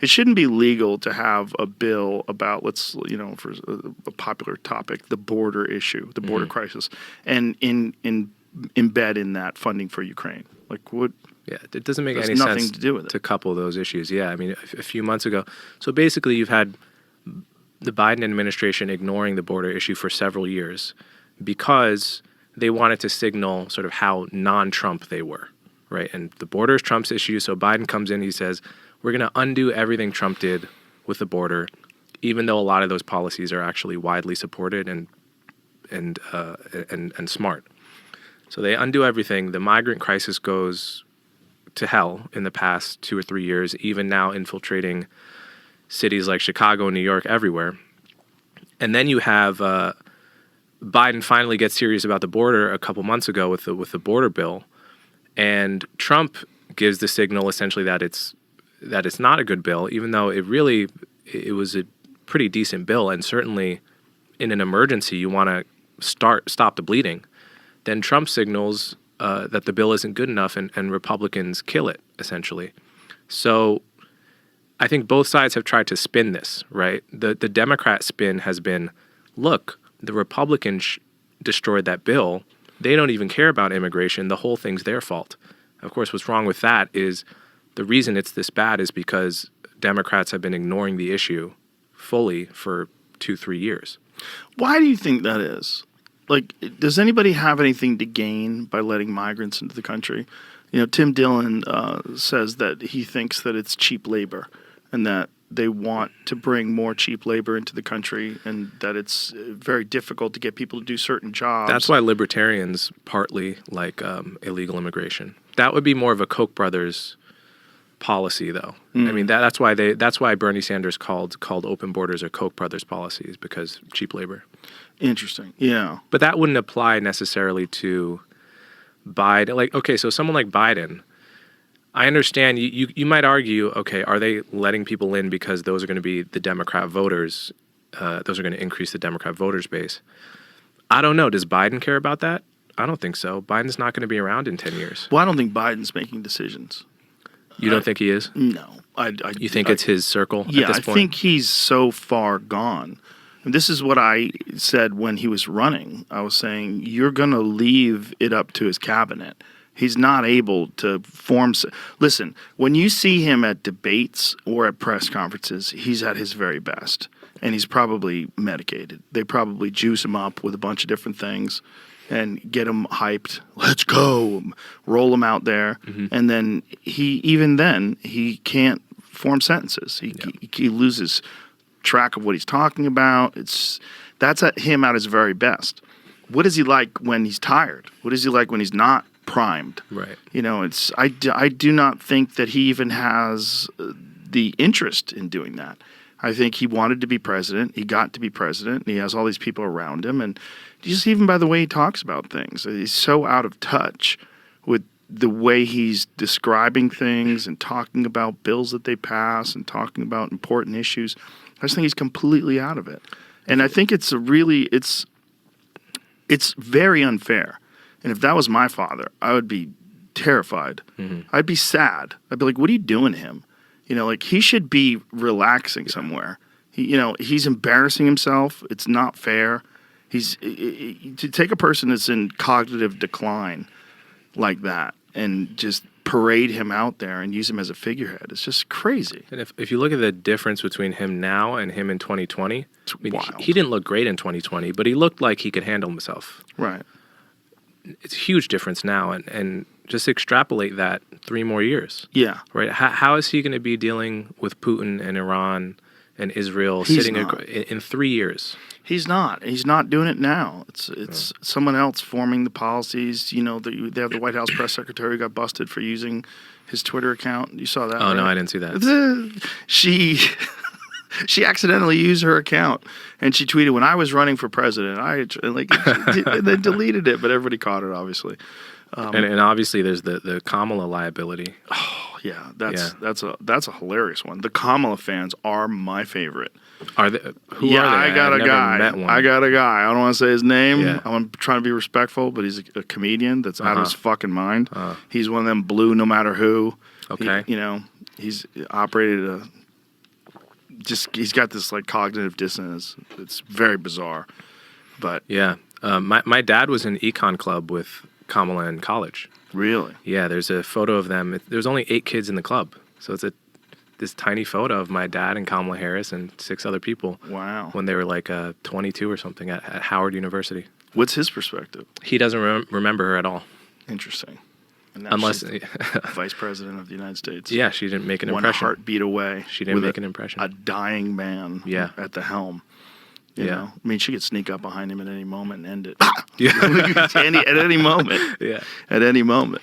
It shouldn't be legal to have a bill about, for a popular topic, the border issue, the border crisis, and embed in that funding for Ukraine. Like, what? Yeah, it doesn't make any nothing sense to do with it. to couple those issues. Yeah, I mean, a few months ago. So basically, you've had the Biden administration ignoring the border issue for several years because they wanted to signal sort of how non-Trump they were, right? And the border is Trump's issue, so Biden comes in, he says, we're going to undo everything Trump did with the border, even though a lot of those policies are actually widely supported and smart. So they undo everything. The migrant crisis goes to hell in the past 2 or 3 years, even now infiltrating cities like Chicago, New York, everywhere. And then you have Biden finally gets serious about the border a couple months ago with the border bill, and Trump gives the signal essentially that it's not a good bill, even though it was a pretty decent bill, and certainly in an emergency you want to stop the bleeding. Then Trump signals that the bill isn't good enough, and Republicans kill it, essentially. So I think both sides have tried to spin this, right? The Democrat spin has been, look, the Republicans destroyed that bill. They don't even care about immigration. The whole thing's their fault. Of course, what's wrong with that is the reason it's this bad is because Democrats have been ignoring the issue fully for 2-3 years. Why do you think that is? Like, does anybody have anything to gain by letting migrants into the country? Tim Dillon says that he thinks that it's cheap labor and that they want to bring more cheap labor into the country and that it's very difficult to get people to do certain jobs. That's why libertarians partly like illegal immigration. That would be more of a Koch brothers policy, though. I mean, that's why Bernie Sanders called open borders or Koch brothers policies, because cheap labor. Interesting. Yeah. But that wouldn't apply necessarily to Biden. Like, okay, so someone like Biden, I understand you might argue, okay, are they letting people in because those are going to be the Democrat voters? Those are going to increase the Democrat voters base. I don't know. Does Biden care about that? I don't think so. Biden's not going to be around in 10 years. Well, I don't think Biden's making decisions. You don't think he is? No. You think it's his circle at this point? I think he's so far gone. And this is what I said when he was running. I was saying, you're going to leave it up to his cabinet. He's not able to form. Listen, when you see him at debates or at press conferences, he's at his very best. And he's probably medicated. They probably juice him up with a bunch of different things and get him hyped. Let's go. Roll him out there. And then he can't form sentences. He loses track of what he's talking about. That's at him at his very best. What is he like when he's tired? What is he like when he's not primed? Right. I do not think that he even has the interest in doing that. I think he wanted to be president. He got to be president. And he has all these people around him. And just even by the way he talks about things, he's so out of touch with the way he's describing things and talking about bills that they pass and talking about important issues. I just think he's completely out of it. And I think it's very unfair. And if that was my father, I would be terrified. I'd be sad. I'd be like, what are you doing to him? He should be relaxing somewhere. He's embarrassing himself. It's not fair. To take a person that's in cognitive decline like that and just parade him out there and use him as a figurehead. It's just crazy. And if you look at the difference between him now and him in 2020, wild. He didn't look great in 2020, but he looked like he could handle himself. Right. It's a huge difference now, and just extrapolate that 3 more years. Yeah. Right. How is he going to be dealing with Putin and Iran and Israel in 3 years? He's not. He's not doing it now. It's someone else forming the policies. They have the White House press secretary who got busted for using his Twitter account. You saw that? Oh, right? no, I didn't see that. She accidentally used her account and she tweeted, "When I was running for president, and then deleted it." But everybody caught it, obviously. And obviously, there's the Kamala liability. Oh yeah, that's a hilarious one. The Kamala fans are my favorite. Are they? Who are they? I got a guy. I don't want to say his name. Yeah. I'm trying to be respectful, but he's a comedian that's out of his fucking mind. He's one of them blue no matter who. Okay. He's operated a just he's got this like cognitive dissonance. It's very bizarre. But Yeah. My dad was in econ club with Kamala in college. really, Yeah, there's a photo of them. There's only 8 kids in the club. So it's this tiny photo of my dad and Kamala Harris and 6 other people wow. when they were like 22 or something at Howard University. What's his perspective? He doesn't remember her at all. Interesting. And now Unless, she's vice president of the United States. yeah, she didn't make an One impression. heartbeat away. She didn't with make an impression. A dying man. Yeah. At the helm. You Yeah. know? I mean, she could sneak up behind him at any moment and end it. Yeah. at any moment. Yeah. At any moment.